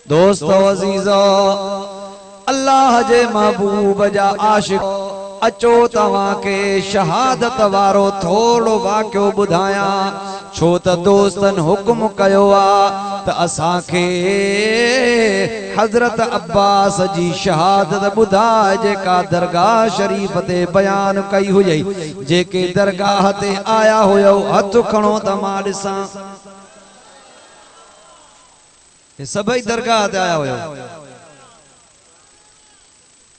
दोस्त अज़ीज़ो अल्लाह जे महबूब जा आशिक अचो तवां के शहादत वारो थोड़ो वाक्यो बुधाया छो त दोस्तन हुक्म कयो आ त असां के हजरत अब्बास जी शहादत बुधाए जेका दरगाह शरीफ ते बयान कई हुई जेके दरगाह ते आया हुयो हथ खणो त मां ॾिसां सभई दरगाह ते आया हुयो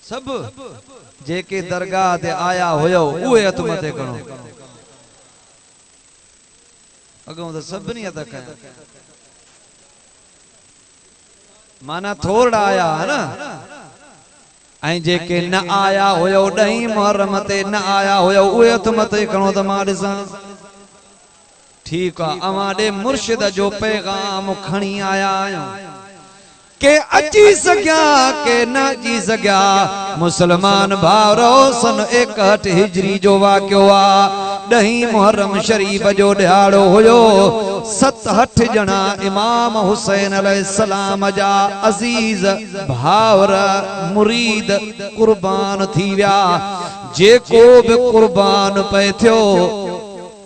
सब जेके दरगाह ते आया हुयो उहे हथ मथे खणो अगों तो सभनी हथ खया माना थोड़ा आया है ना ऐं जेके न आया हुयो 10 मुहर्रम ते न आया हुयो उहे हथ मथे खणो त मां ॾिसां ठीक है अवां ॾे मुर्शिद जो पैगाम खणी आया आहियूं के अची सग्या के न अची सग्या मुसलमान भावरो सन 61 हिजरी जो वाक्यो आ 10 मुहर्रम शरीफ जो ॾियारो हुयो 7-8 जना इमाम हुसैन अलैहिस्सलाम जा अजीज भावर मुरीद कुर्बान थी विया जेको भी कुर्बान पे थियो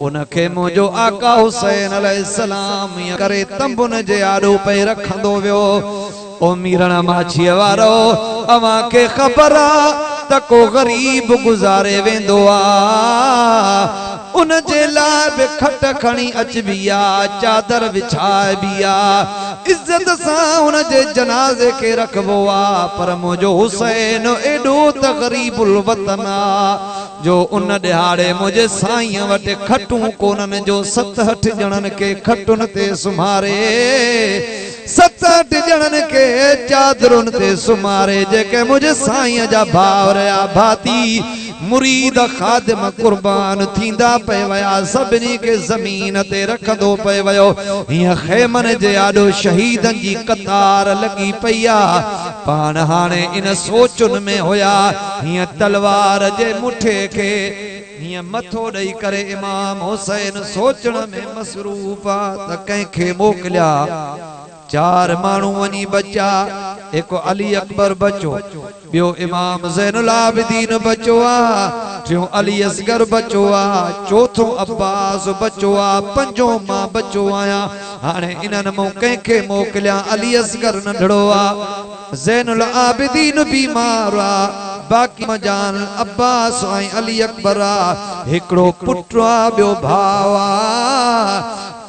उनके मुझो आका हुसैन अलैहिस्सलाम करे तंबुन जे आड़ो पे रखंदो वियो ओ मीरण माछी वारो अवां के खबर त को गरीब गुजारे वेंदो आ उन जे लाइ बि खट खणी अचबी आ चादर विछाए बि आ इज्जत सां उन जे जनाज़े के रखबो आ पर मुझो हुसैन एडो त गरीबुल वतन आ जो उन ॾिहाड़े मुझे साईं वटि खटूं कोनन जो 7-8 ॼणन के खटुन ते सुमारे 7-8 ॼणन के चादरुन ते सुमारे जेके मुझे साईं जा भावरया भाती मुरीद खादिम कुर्बान थींदा पे वया सभिनी के जमीन ते रखंदो पे वयो हिय खेमन जे आडो शहीदन जी कतार लगी पईया पान हाने इन सोचुन में होया हिय तलवार जे मुठे के हिय मथो ॾेई करे इमाम हुसैन सोचण में मसरूफ आ त कंहिंखे मोकिलिया 4 माण्हू वनी बचा एक अली अकबर बचो बियो इमाम ज़ैनुल आबिदीन बचो आ टियों अली असगर बचो आ चौथों अब्बास बचो आ पंजो मां बचो आया हाने इनन मो कंहिंखे मोकिलिया अली असगर नंढड़ो आ ज़ैनुल आबिदीन बीमार आ बाकी मजान अब्बास ऐं अली अकबर आ हिकड़ो पुट आ बियो भाउ आ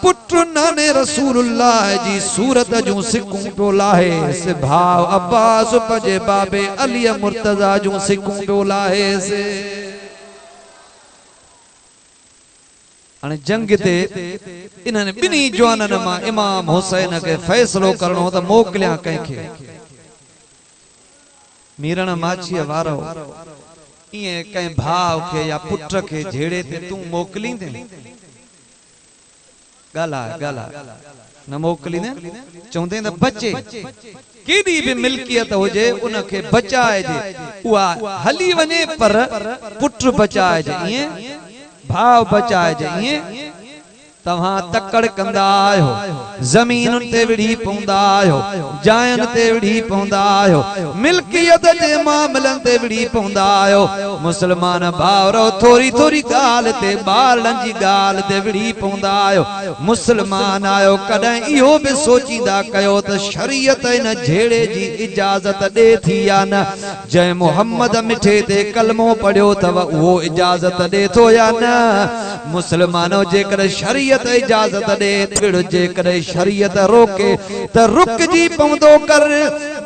पुत्र नाने रसूलुल्लाह जी सूरत जूं सिकूं पियो लाहे से भाव अब्बास पजे बाबे अली मुर्तजा जूं सिकूं पियो लाहे से अने जंग ते इन्हनि बिनी जवानन मां इमाम हुसैन के फैसलो करणो त मोकिलिया कंहिंखे मीरण माछी वारो इए कंहिं भाव के या पुट के झेड़े ते तू मोकिलींदे गाला गाला न मोकली ने चौंदे न बचे केडी भी मिल्कियत होजे उनके बचाए जे उआ हली वने पर पुत्र बचाए जे इए भाव बचाए जे इए तव्हां तकड़ कंदा आयो जमीन ते विढ़ी पौंदा आयो जायन ते विढ़ी पौंदा आयो मिल्कियत जे मामलन ते विढ़ी पौंदा आयो मुसलमान भावरो थोरी थोरी गाल ते बालन जी गाल ते विढ़ी पौंदा आयो मुसलमान आयो कदे इहो भी सोचींदा कयो त शरीयत इन झेड़े जी इजाजत दे थी या न जय मोहम्मद मिठे ते कलमो पढ़ियो तव वो इजाजत दे तो या न मुसलमानो जेकर शरीयत इजाजत दे जे करे शरीयत रोके त रुक जी पवंदो कर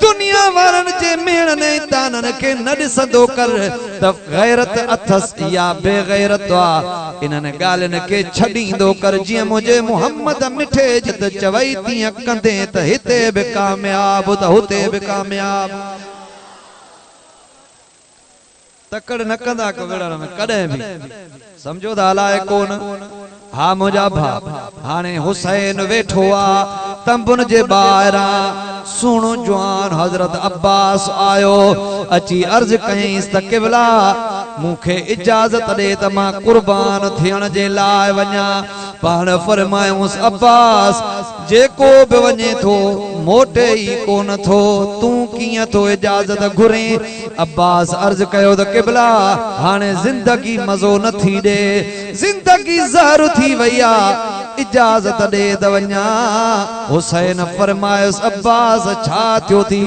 दुनिया वारन जे मेणने तानन के न ॾिसंदो कर त गैरत अथस या बेगैरत आ इनन गालन के छडींदो कर जीअं मुझे मोहम्मद मिठे जित चवई तीअं कंदे त हिते बि कामयाब त हुते बि कामयाब तकड़ न कंदा कगड़ में कदे भी समझो दा हलाए कोन हा मुझा भा हाने हुसैन वेठो आ तंबुन जे ॿाहिरां सुणो जवान हजरत अब्बास आयो अची अर्ज कयईंस त क़िबला मूंखे इजाजत दे त मां कुर्बान थियण जे लाइ वञा पाण फरमायूंस अब्बास जेको भी वञे थो मोटे ही कोन थो तू किया तो इजाजत घुरे अब्बास अर्ज कयो त क़िबला हाने जिंदगी मज़ो न थी दे जिंदगी ज़हर थी वया इजाजत दे त वञा हुसैन फरमायस अब्बास छा थियो थी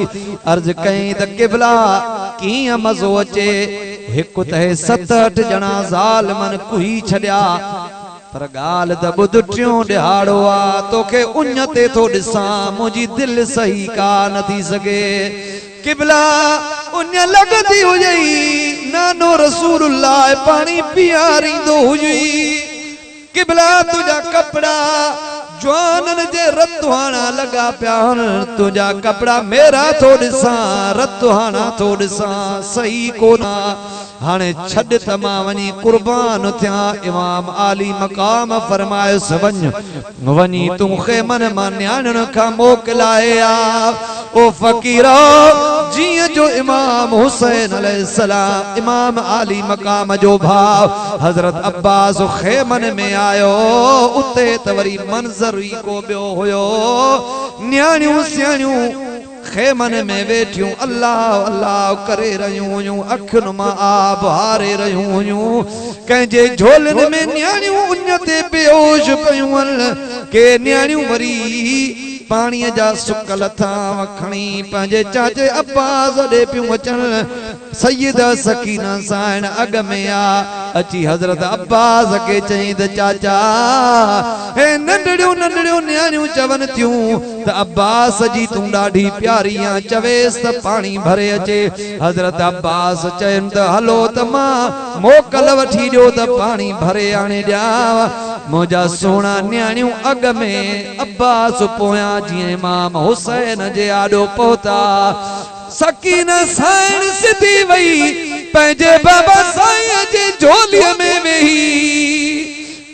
अर्ज कई त क़िबला किया मज़ो अचे एक तहे 7-8 जना ज़ालिमन कुही छड्या पर गाल त बुध टियों ॾिहाड़ो आ तोखे उञ ते थो ॾिसां मुंहिंजी दिल सही का न थी सघे क़िबला उञ लॻंदी हुई नानो रसूलुल्लाह पाणी पीआरींदो हुई क़िबला तुझा कपड़ा जवानन जे रतुहाना लगा प्यान तुझा कपड़ा मेरा थो ॾिसां रतुहाना थो ॾिसां सही कोना हाने छड तमा वनी कुर्बान थिया इमाम आली मकाम फरमायस वनी तू खेमन मा न्याणन का मोकलाए आ ओ फकीरा जिया जो इमाम हुसैन अलैहिस्सलाम इमाम आली मकाम जो भाव हजरत अब्बास खेमन में आयो उते तवरी मंजर ही को बियो होयो न्याणियों स्याणियों खेमन में बैठियों अल्लाह अल्लाह करे रहियूं हुयूं अखियुनि मां आब हारे रहियूं हुयूं कंहिंजे झोलनि में न्याणियूं उञ ते बेहोश पियूं आहिनि के न्याणियूं वरी पाणीअ जा सुकल था खणी पंहिंजे चाचे अब्बास ॾे पियूं अचनि सैयदा सकीना साइण अॻ में आ अची हज़रत अब्बास के चई त चाचा हे नंढड़ियूं नंढड़ियूं न्याणियूं चवनि थियूं त अब्बास जी तूं ॾाढी प्यारी आ चवेस त पाणी भरे अचे हज़रत अब्बास चयनि त हलो त मां मोकल वठी ॾियो त पाणी भरे आणे ॾियाव मुंहिंजा सोना न्याणियूं अॻ में अब्बास पोयां जीअं इमाम हुसैन जे आॾो पहुता सकीना साइण सिधी वई पंहिंजे बाबा साईं जे झोलीअ में वेही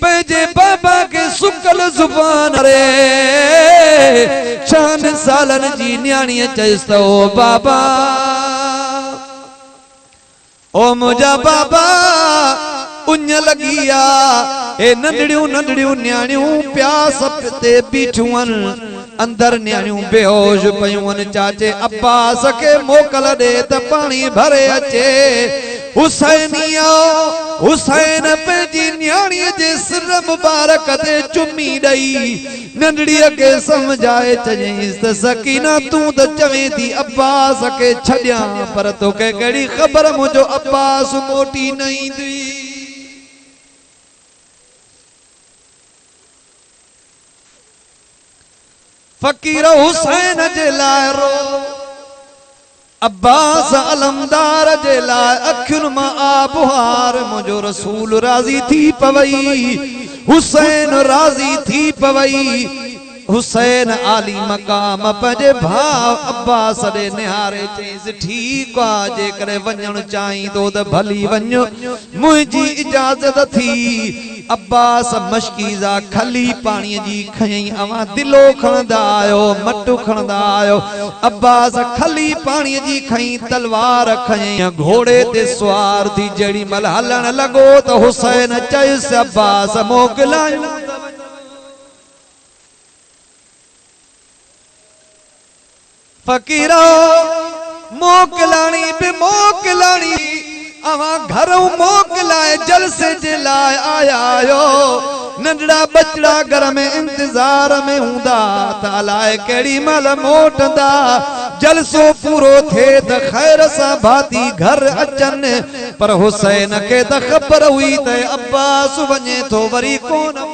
पंहिंजे बाबा के सुकल ज़ुबान रे 4 सालन जी न्याणीअ चयसि त ओ बाबा ओ मुंहिंजा बाबा उञ लगी आ ए नंढड़ियूं नंढड़ियूं न्याणियूं प्यास ते बीठियूं आहिनि अंदर न्याणियूं बेहोश पयूं आहिनि चाचे अब्बास के मोकल ॾे त पाणी भरे अचे हुसैनिया हुसैन पंहिंजी न्याणीअ जे सिर मुबारक ते चुमी ॾई नंढड़ीअ खे समझाए चयईंसि त सकीना तूं त चवें थी अब्बास खे छॾियां पर तोखे कहिड़ी ख़बर मुंहिंजो अब्बास मोटी न ईंदी फकीर हुसैन जे लाइ रो अब्बास अलमदार जे लाइ अखियुनि मां आबहार मुंहिंजो रसूल राज़ी थी पवई हुसैन राज़ी थी पवई हुसैन आली मकाम पंहिंजे भाउ अब्बास ॾे निहारे चईंसि ठीकु आहे जेकॾहिं वञणु चाहीं थो त भली वञ मुंहिंजी इजाज़त थी अब्बास मशकीज़ा खली पाणीअ जी खयईं अवां दिलो खणंदा आहियो मटु खणंदा आहियो अब्बास खली पाणीअ जी खयईं तलवार खयईं घोड़े ते सुवार थी जेड़ी महिल हलण लॻो त हुसैन चयुसि अब्बास मोकिलायूं फकीरा मोकलानी बे मोकलानी अवां घरों मोकलाए जलसे जे लाइ आया आयो नंढड़ा बचड़ा घर में इंतजार में हूंदा त अलाए केड़ी महिल मोटंदा जलसो पूरो थे त खैर सां भाती घर अचनि पर हुसैन खे त ख़बर हुई त अब्बास वञे थो वरी कोन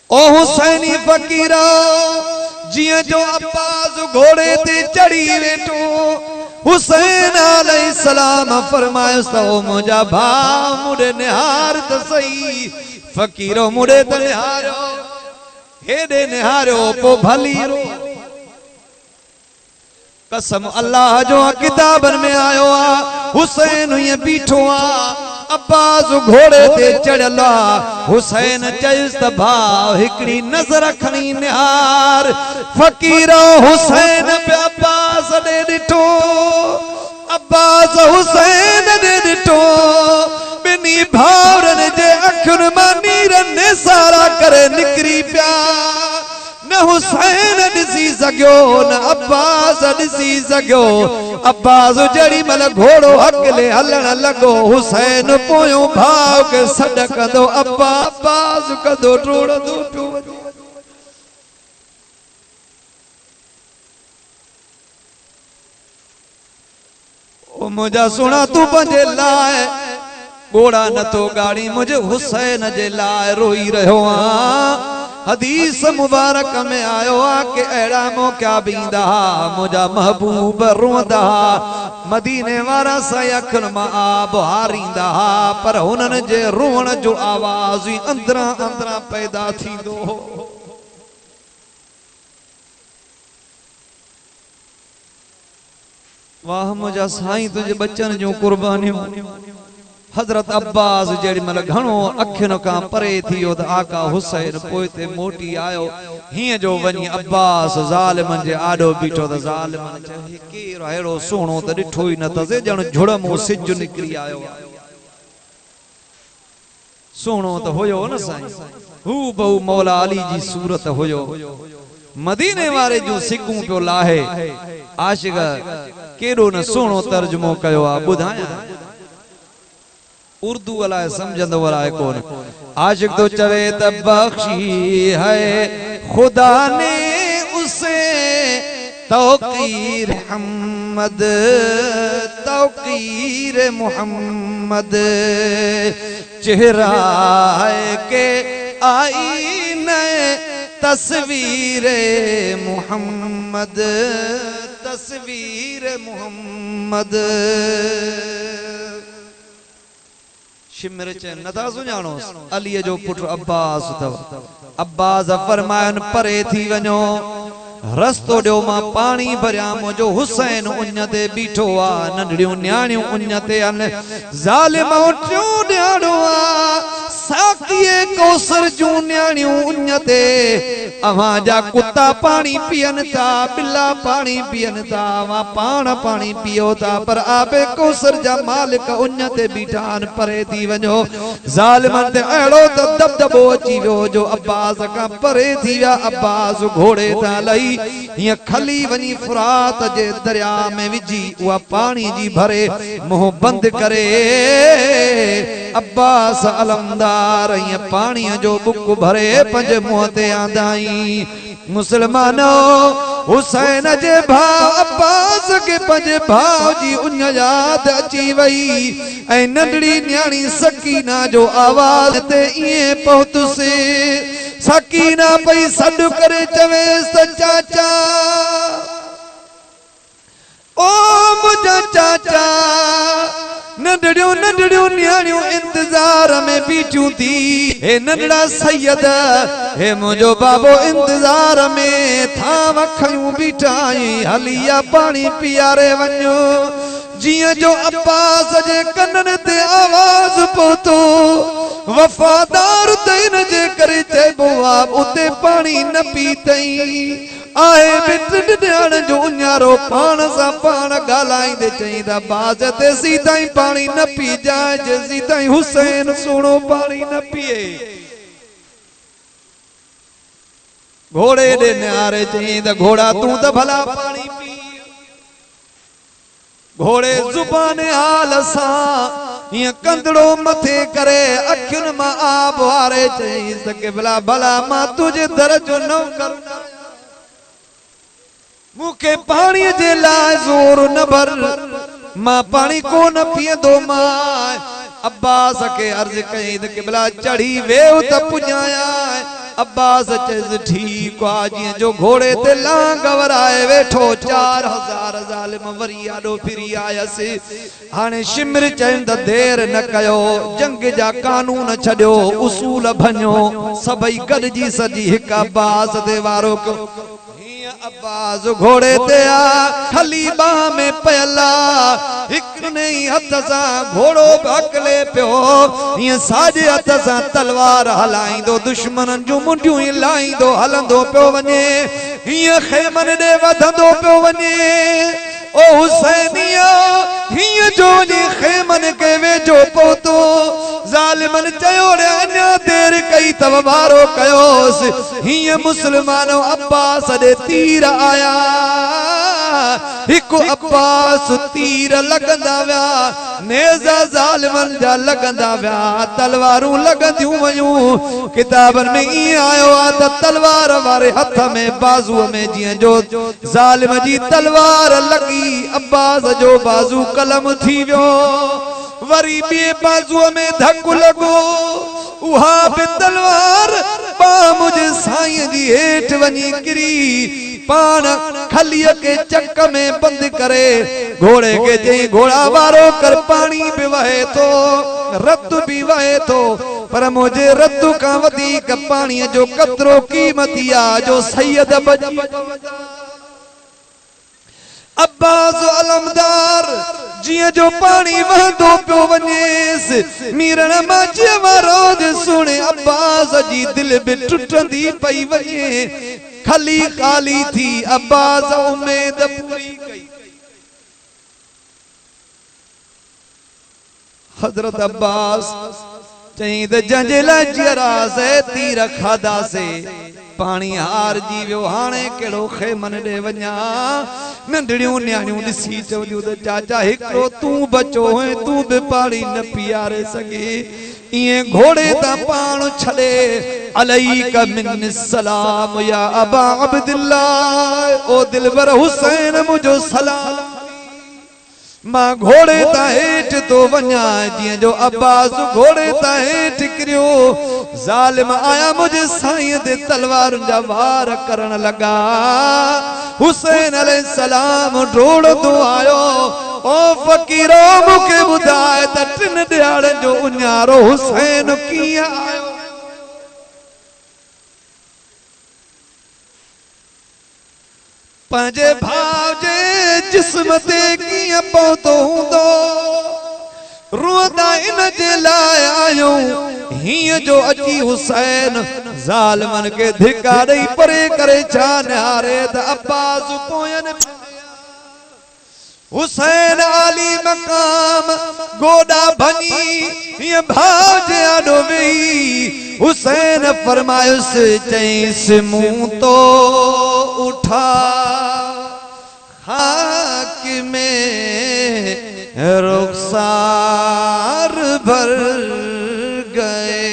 ओ हुसैनी फकीरा जिया जो अब्बास घोड़े ते चढ़ी वेठो हुसैन अलैहिस्सलाम फरमायस त ओ मुंहिंजा भाउ मुड़े निहार त सही फकीरो मुड़े त निहारो हेॾे निहारियो पो भली रो कसम अल्लाह जो किताबन में आयो आ हुसैन ये बीठो आ अब्बास घोड़े ते चढ़ला हुसैन चयुसि त भाउ हिकड़ी नज़र खणी निहार फकीरो हुसैन पे अब्बास ॾे ॾिठो अब्बास हुसैन ॾे ॾिठो ॿिन्ही भाउरनि जे अखियुनि मां नीर निसारा करे निकिरी पिया हुसैन ॾिसी सघियो न अब्बास ॾिसी सघियो। अब्बास जड़ी मल घोड़ो अगले हलण लगो हुसैन पोयों भाव के सॾ कंदो अब्बास कंदो टोड़ंदो पियो वञे। ओ मुझा सुना तू पंहिंजे लाइ घोड़ा न तो गाड़ी मुझे हुसैन जे लाइ रोई रहियो आ। हदीस मुबारक में आयो आ के अड़ा मौका बींदा मुझा महबूब रोंदा मदीने वारा सां अखियुनि मां आब हारींदा पर हुननि जे रोअण जो आवाज़ ई अंदरां अंदरां पैदा थींदो हो। वाह मुझा साईं तुझे बच्चन जो कुर्बानियों। हजरत अब्बास जेड़ी मल घणो अखियुनि खां परे थियो त आका हुसैन पोइते मोटी आयो हिय जो वञी अब्बास ज़ालिमन जे आॾो बीठो त ज़ालिमन चयो केरु अहिड़ो सुहिणो त ॾिठो ई न अथसि ॼण झुड़मो सिज निकिरी आयो। सुहिणो त हुयो न साईं हू बहु मौला अली जी सूरत हुयो। मदीने वारे जो सिकूं पियो लाहे आशिक केॾो न सुहिणो तर्जुमो कयो आहे ॿुधायां। उर्दू वाला समझंदो वाला है कौन। आशिक तो चवे त बख्शी है खुदा ने उसे तौकीर मोहम्मद तौकीर मोहम्मद चेहरा है के आईने तस्वीर मोहम्मद तस्वीर मोहम्मद। शिमर चैन नथा सुञाणो अलीअ जो पुटु अब्बास अथव। अब्बास फरमायन परे थी वञो रस्तो ॾियो मां पाणी भरियां मुंहिंजो हुसैन उञ ते बीठो आहे नंढड़ियूं न्याणियूं उञ ते आहिनि ज़ालिम टियों न्याणो आहे साकीए कौसर जूं न्याणियूं उञ ते अवां जा कुत्ता पानी पियनि था बिल्ला पानी पियनि था अवां पाण पानी पियो था पर आबे कौसर जा मालिक उञ ते बीठा आहिनि परे थी वञो। ज़ालिमनि ते अहिड़ो त दबदबो अची वियो जो अब्बास खां परे थी विया। अब्बास घोड़े तां लही हिय खली वनी फुरात जे दरिया में विझी उहा पानी जी भरे मुंह बंद करे अब्बास अलमदार हिय पानी जो बुक भरे पंज मुंह ते आंदाई। मुसलमानो हुसैन जे भाउ अब्बास के पंज भाउ जी उन याद अची वई ऐं नंढड़ी न्याणी सकीना जो आवाज ते इए पहुतुसे। सकीना पई सॾु करे चवेस त चाचा ओ मुझा चाचा नंढड़ियों नंढड़ियों न्याणियों इंतजार में बीठियूं थी हे नंढड़ा सैयद हे मुझो बाबो इंतजार में था वखियूं बीठा हलिया पानी पियारे वञो। जिया जो अब्बास जे कनन ते आवाज पहुतो वफादार तैन जे करे चइबो आहे उते पानी न पीतई आहे बिट ॾियण जो उन्यारो पाण सां पाण ॻाल्हाईंदे चई त बाज़ ते सीधाई पानी न पी जाए जे सीधाई हुसैन सुहिणो पानी न पिए। घोड़े ॾे निहारे चई त घोड़ा तूं त भला पानी पी। घोड़े जुबान हाल सां हिय कंदड़ो मथे करे अखियुनि मां आब वारे चई त क़िबला भला मां तुंहिंजे दर जो नौकर मूंखे पाणीअ जे लाइ ज़ोर न भर मां पानी कोन पीअंदो मां। अब्बास खे अर्ज़ कई त क़िबला चढ़ी वेव त पुॼाया। अब्बास चइस ठीक आ जिए जो घोड़े ते लांग वराए वेठो 4000 ज़ालिम वरी आडो फिरी आयसि। हाणे शिमर चइनि त देर न कयो जंग जा कानून छॾियो उसूल भञो सभई गॾिजी सजी हिक अब्बास ते वारो कयो। अब्बास घोड़े ते आ खली बाह में पयला हिक ने हथ सां घोड़ो भकले पियो हिय साॼे हथ सां तलवार हलाईंदो दुश्मनन जूं मुंडियूं हिलाईंदो हलंदो पियो वञे हिय खेमन ॾे वधंदो पियो वञे। ओ हुसैनिया हिय जो खेमन के वेझो पहुतो ज़ालिमन चयो रे अन्या देर कई तव वारो कयोस हिय मुसलमानो अब्बास दे तीर आया हिकु अब्बास तीर लगंदा व्या नेज़ा ज़ालिमन जा लगंदा व्या तलवारूं लगंदियूं वयूं किताबन में ई आयो आ त तलवार वारे हथ में बाज़ू में जियां जो ज़ालिम जी तलवार लगी अब्बास जो बाज़ू कलम थी व्यो वरी बे बाज़ू में धक लगो उहा बि तलवार पा मुझे साईं जी हेठ वनी गिरी पान खलिय के चक में बंद करे घोड़े के जे घोड़ा वारो कर पानी भी वहे तो रत भी वहे तो पर मुझे रत का वधीक पानी जो कतरो कीमतिया जो सैयद बजी अब्बास अलमदार जिया जो पानी वहदो पियो वनेस मीरण माचे वारोज सुने अब्बास जी दिल भी टुटंदी पई वने खली काली थी अब्बास उम्मीद पूरी कई हजरत अब्बास चई त जंजला जरा से तीर खादा से पानी हार जी वियो हाणे केड़ो खेमन दे वञा नंढड़ियूं न्याणियूं ॾिसी चवंदियूं त चाचा हिकिड़ो तूं बचो है तूं भी पानी न पीआरे सघे इए घोड़े ता पाण छड़े अलैक मिन सलाम या अबा अब्दुल्लाह ओ दिलबर हुसैन मुझो सलाम मां घोड़े ता हेठ तो वञा जियां जो अब्बास घोड़े ता हेठ किरियो ज़ालिम आया मुझे साईं दे तलवार जा वार करण लगा हुसैन अलैहिस्सलाम ढोड़दो आयो ओ फकीरो मुखे बुधाए त टिन ॾियार जो उन्यारो हुसैन कीअं आयो पंहिंजे भाउ जे जिस्म ते कीअं पहुतो हूंदो रोदा इन जे लाइ आयूं हीअं जो अची हुसैन ज़ालिमन के धिका ॾेई परे करे छा निहारे त अब्बास पोयन हुसैन आली मकाम गोडा भनी ये भाव जे आडो वेही हुसैन फरमायुस चईस मुंह तो उठा खाक में रुखसार भर गए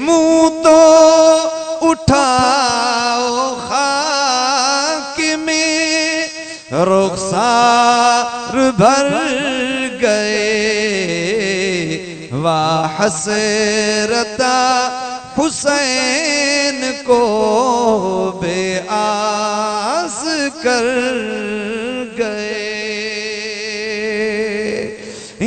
मुंह तो उठाओ खाक में रुखसार भर गए वाह हसरता हुसैन को बेआस कर गए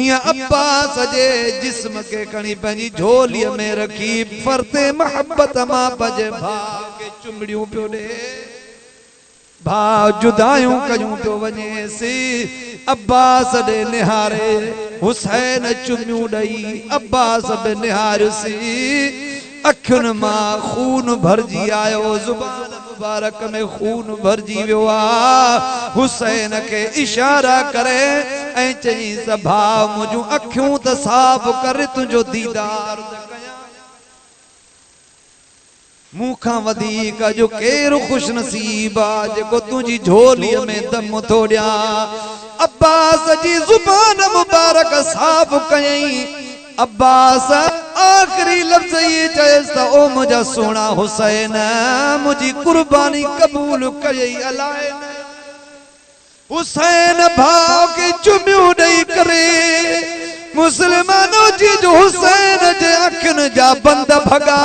या अब्बास जे जिस्म के कणी पंहिंजी झोलीअ में रखी फरते मोहब्बत मां पंहिंजे भाउ के चुमड़ियूं पियो ॾे भाउ जुदायूं कयूं पियो वञेसि अब्बास ॾे निहारे हुसैन चुमियूं ॾेई अब्बास बि निहारियोसि अखियुनि मां खून भरजी आयो ज़ुबान मुबारक में खून भरजी वियो आ हुसैन के इशारा करे ऐं चईंस भाउ मुंहिंजूं अखियूं त साफ़ कर तुंहिंजो दीदार मूंखां वधीक जो केरु खुश नसीब आ जेको तुंहिंजी झोलीअ में दम थो ॾियां अब्बास जी ज़ुबान मुबारक साफ़ कयई अब्बास आखिरी लफ्ज़ ये चयस त ओ मुझा सोना हुसैन मुझी कुर्बानी कबूल कयई अलाए हुसैन भाव के चुमियूं ॾेई करे मुसलमानों जी जो हुसैन जे अखियुनि जा बंद भगा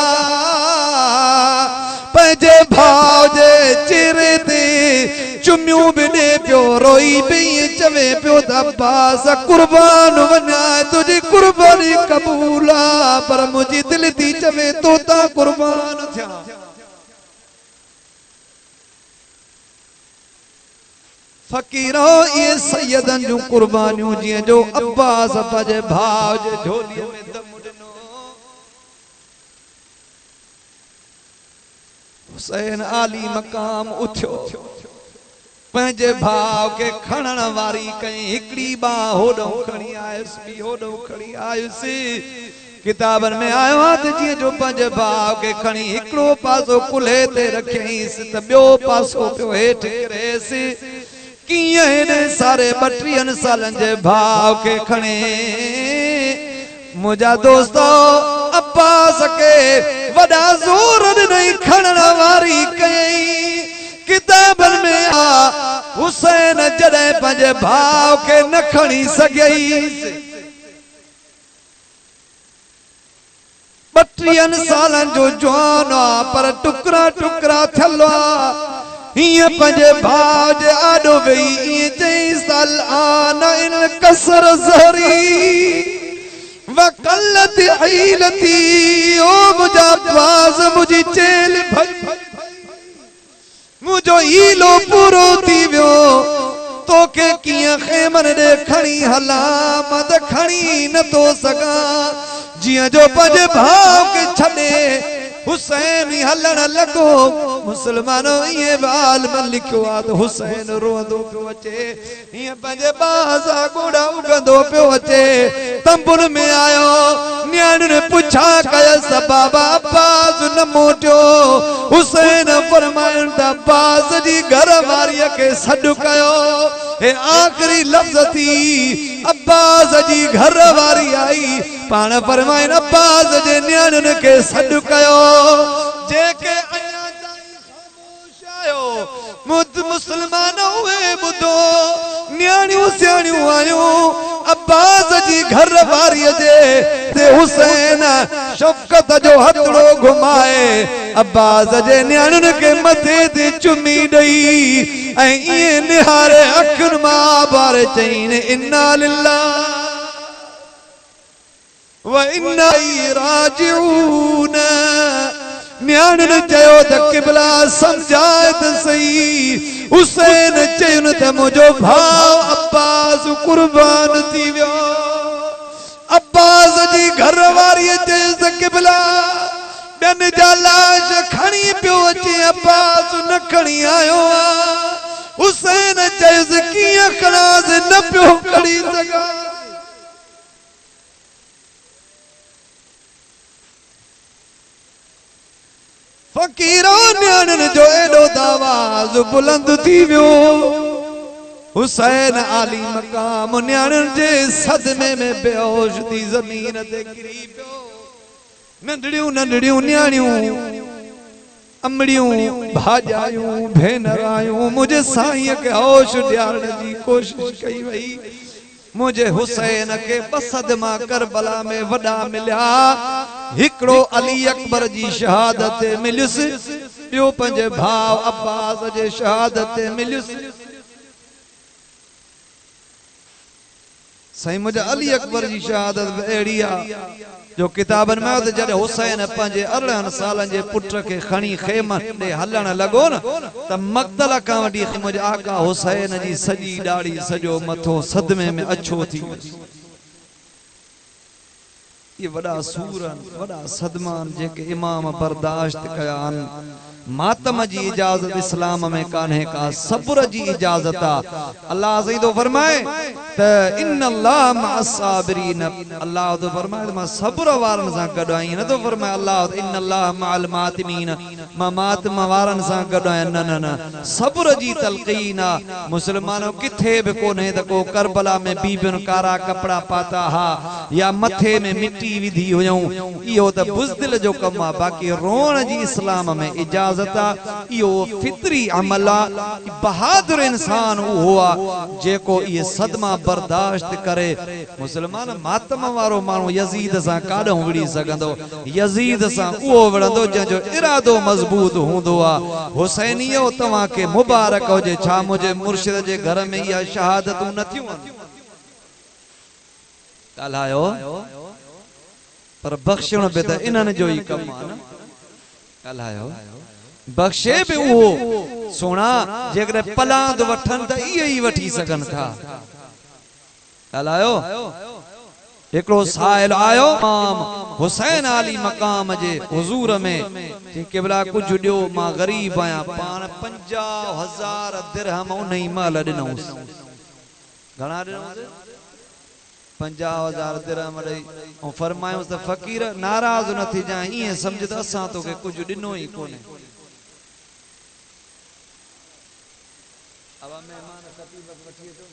पंहिंजे भाउ जे चेहरे ते चुमियूं भी ॾे पियो रोई भी चवे पियो त अब्बास कुर्बान वञा तुझी कुर्बानी कबूल आ पर मुंहिंजी दिल थी चवे तो ता कुर्बान थिया फकीरो ये सैयदन जूं कुर्बानियूं जियां जो अब्बास पंहिंजे भाउ जे झोलीअ में दम ॾिनो हुसैन आली मकाम उथियो पंहिंजे भाव के खणण वारी कई हिकड़ी बा होडो खणी आयस बी होडो खणी आयस किताबन में आयो आ त जी जो पंहिंजे भाव के खणी हिकड़ो पासो कुल्हे ते रखईस त ॿियो पासो पियो हेठ किरेस किए ने सारे 32 सालन जे भाव के खणे मुझा दोस्तो अब्बास के वडा जोर नहीं खणण वारी कई किताबन में आ हुसैन जड़े पंहिंजे भाव के न खणी सघई 32 सालन जो जवान आ पर टुकड़ा टुकड़ा थियल आ हिय पंहिंजे भाव जे आडो वेई इए चई साल आना इन कसर ज़हरी वक़ल्लत हिलती ओ मुझा बाज़ मुझी चेल भई मुझो हीलो पूरो थी वियो तोखे कीअं खेमन दे खणी हला मद खणी न तो सगा जिया जो पंहिंजे भाव के छॾे हुसैन हलण लगो मुसलमानो ये बाल में लिखो आ तो हुसैन रोंदो पियो अचे ये पंहिंजे बाज़ा गोड़ा उगंदो पियो अचे तंबुर में आयो न्याण ने पुछा कयस बाबा अब्बास न मोटियो हुसैन फरमायन त अब्बास जी घर वारी के सॾु कयो हे आखिरी लफ्ज़ थी अब्बास जी घर वारी आई पाण फरमायन अब्बास जे न्याणन के सॾु कयो जेके अञा ताईं ख़ामोश आयो मुद मुसलमान हुए बुधो न्याणियूं सियाणियूं आयूं अब्बास जी घर वारी जे ते हुसैन शफ़क़त जो हथड़ो घुमाए अब्बास जे न्याणियुनि के मथे ते चुमी ॾेई ऐं इएं निहारे अखियुनि मां बार चईन इन्ना लिल्लाह व इन्ना इलैहि राजिऊन न्याणियुनि चयो त क़िबला समझाए त सही हुसैन चयुनि त मुंहिंजो भाउ अब्बास कुर्बान थी वियो अब्बास जी घर वारी चयुसि त क़िबला ॿियनि जा लाश खणी पियो अचे अब्बास न खणी आयो आ हुसैन चयुसि कीअं खणासि न पियो खणी सघां फकीरो न्याणियुनि जो एॾो त आवाज़ बुलंद थी वियो हुसैन आली मकाम न्याणियुनि जे सदमे में बेहोश थी ज़मीन ते किरी पियो नंढड़ियूं नंढड़ियूं न्याणियूं अमड़ियूं भाॼायूं भेनरायूं मुझे साईं के होश ॾियारण जी कोशिश कई वई मुझे हुसैन के बसद मां करबला में वडा मिलिया हिकड़ो अली अकबर जी शहादत मिलियुसि ॿियो पंहिंजे भाउ अब्बास जे शहादत मिलियुसि साईं मुझे अली अकबर जी शहादत अहिड़ी आहे जो किताबन में त जॾहिं हुसैन पंहिंजे 18 सालन जे पुट खे खणी खेमन ॾे हलण लॻो न त मक़तल खां वठी मुंहिंजे आका हुसैन जी सॼी ॾाढ़ी सॼो मथो सदमे में अछो थी ये वॾा सूरन वॾा सदमान जेके इमाम बर्दाश्त कया आहिनि मातम जी इजाजत इस्लाम में कान्हे का सब्र जी इजाजत आ अल्लाह सही तो फरमाए त इन्नल्लाह मअस्साबिरीन अल्लाह तो फरमाए मां सब्र वारन सां गॾु आहीं न तो फरमाए अल्लाह इन्नल्लाह मअल मातिमीन मां मातम वारन सां गॾु आहियां न न न सब्र जी तलक़ीन आ मुसलमानो किथे बि कोन्हे त को करबला में बीबियुनि कारा कपड़ा पाता हा या मथे में मिट्टी विधी हुयूं इहो त बुज़दिल जो कम आ बाक़ी रोण जी इस्लाम में इजाजत यो फितरी अमल बहादुर इंसान हुआ जेको ये सदमा बर्दाश्त करे मुसलमान मातम वारो मानो यजीद सा काडो विड़ी सकंदो यजीद सा वो विड़ंदो जो इरादो मजबूत हुंदो आ हुसैनियो तवा के मुबारक हो जे छा मुझे मुर्शिद जे घर में या शहादतूं न थियूं ॻाल्हायो पर बख्शण बि त इन्हनि जो ई कम आहे न ॻाल्हायो बख्शे भी वो सोना जेकॾहिं पलांद वठन त इहे ई वठी सघनि था ॻाल्हायो एकड़ो साहिल आयो इमाम हुसैन अली मकाम जे हुजूर में कि क़िबला कुछ दियो मां गरीब आया पान 50,000 दिरहम उन्हीं माल दिनोस घणा दिनोस 50,000 दिरहम दई और फरमायो त फकीर नाराज न थी जाए ये समझ त असा तो के कुछ दिनो ही कोने अब मेहमान खतीब वठी तो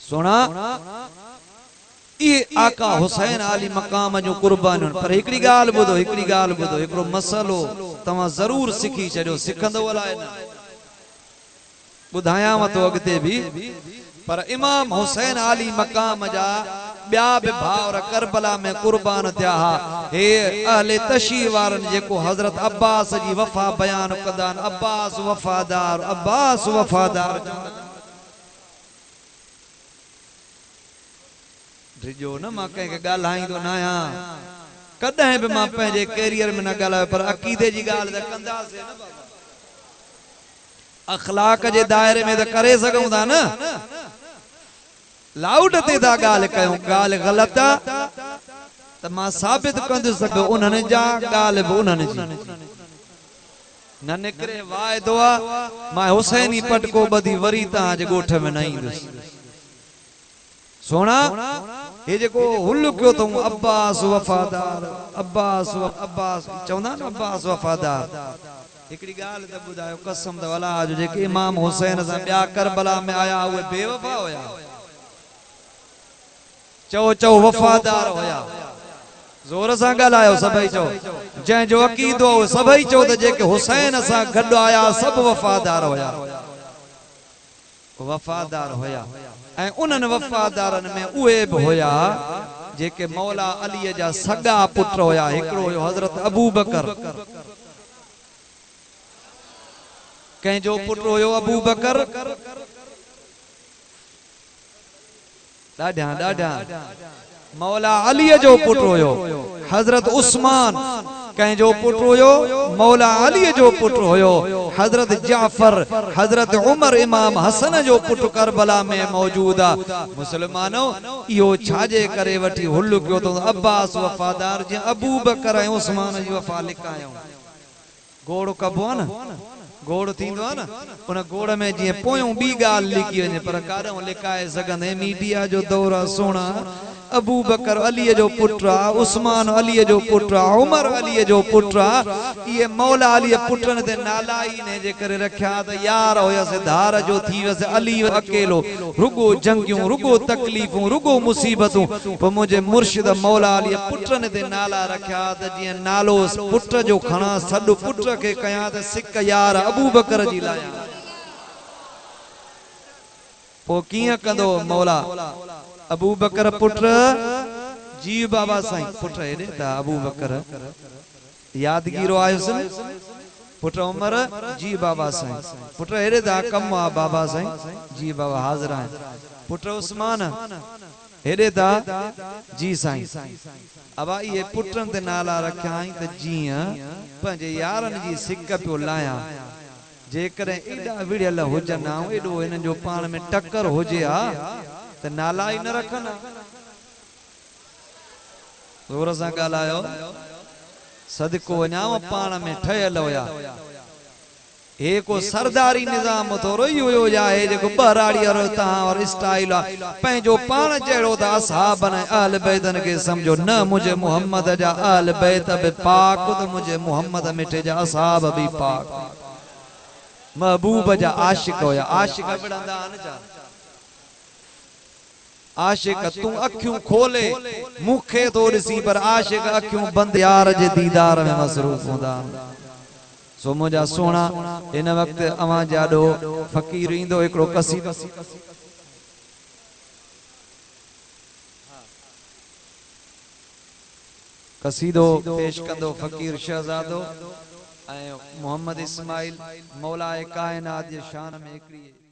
सुना ये आका हुसैन अली मकाम जो कुर्बान पर एकड़ी गाल बुधो एकड़ो मसलो तवा जरूर सिखी छो सिखंदो अलाए न बुधाया तो अगते भी पर इमाम हुसैन अली मकाम जा ब्या बि भावर करबला में कुर्बान थिया हे अहले तशी वारन जेको हजरत अब्बास जी वफा बयान कदान अब्बास वफादार जो न मां कहीं गाल्हाईंदो न आहियां कॾहिं बि मां पंहिंजे कैरियर में न गाल्हायो पर अक़ीदे जी ॻाल्हि त कंदासीं न बाबा अखलाक जे दायरे में त करे सघूं था न लाउड ते था ॻाल्हि कयूं ॻाल्हि ग़लति आहे त मां साबित कंदुसि त उन्हनि जा ॻाल्हि बि उन्हनि जी न निकिरे वाइदो आहे मां हुसैनी पटको ॿधी वरी तव्हांजे ॻोठ में न ईंदुसि सोना ये जेको हुल कयो तो अब्बास वफादार अब्बास चवंदा न अब्बास वफादार एकड़ी गाल त बुधायो कसम त वला जो जेके इमाम हुसैन सा ब्या करबला में आया हुए बेवफा होया चो वफादार होया जोर सा गालायो सबई चो जे जो अकीदो सबई चो त जेके हुसैन सा गड आया सब वफादार होया ऐं उन्हनि वफादारनि में उहे बि हुया जेके मौला अलीअ जा सगा पुट हुया हिकिड़ो हुयो हज़रत अबू बकर कंहिंजो पुट हुयो अबू बकर ॾाढा मौला अलीअ जो पुट हुयो हज़रत उस्मान कंहिंजो पुट हुयो मौला अलीअ जो पुट हुयो हज़रत जाफर हज़रत उमर इमाम हसन जो पुट करबला में मौजूद आहे मुसलमानो इहो छाजे करे वठी हुल कयो तो अब्बास वफादार जे अबू बकर ऐं उस्मान जी वफा लिकायो गोड़ कबो न गोड़ थींदो न उन गोड़ में जी पोयों बी गाल लिखी वने पर काडो लिकाए सगंदे मीडिया जो दौर सोना अबू बकर अलीअ जो पुट उस्मान अलीअ जो पुट उमर अलीअ जो पुट ये मौला अलीअ पुटन ते नाला ही ने जे करे रखया त यार होयसे धार जो थी वसे अली अकेलो रुगो जंगियों रुगो तकलीफों रुगो मुसीबतों पर मुझे मुर्शिद मौला अलीअ पुटन ते नाला रखया त जी नालो पुट जो खणा सड पुट के कया त सिक यार अबू बकर जी लाया पो किया कंदो मौला अबू बकर पुत्र जी बाबा साईं पुत्र हेॾे त अबू बकर यादगीरो आयुसि पुत्र उमर जी बाबा साईं पुत्र हेॾे त कम आ बाबा साईं जी बाबा हाज़िर आहिनि पुत्र उस्मान हेॾे त जी साईं अबा ये पुत्रन ते नाला रखिया आहीं त जीअं पंहिंजे यारनि जी सिक पियो लाया जेकर एॾा विड़ियल हुजनि एॾो हिननि जो पाण में टक्कर हुजे त नाला ही न रखना जोर सां ॻाल्हायो सदको वञाव पाण में ठहियल हुया हे को सरदारी निजाम थोरो ही हुयो या हे जेको बहराड़ी वारो तहां और स्टाइल पंहिंजो पाण जहिड़ो त असहाब ने अहल बैतन के समझो न मुझे मोहम्मद जा अहल बैत बि पाक त मुझे मोहम्मद मिठे जा असहाब भी पाक महबूब जा आशिक हुया आशिक विढ़ंदा न जा आशिक तू अखियों खोले मुखे तो ॾिसी पर आशिक अखियों बंद यार जे दीदार में मसरूफ होंदा सो मुझा सोना इन वक्त अवां जाडो फकीर इंदो एकड़ो कसीदो कसीदो पेश कंदो फकीर शहजादो मोहम्मद इस्माइल मौलाए कायनात जे शान में एकड़ी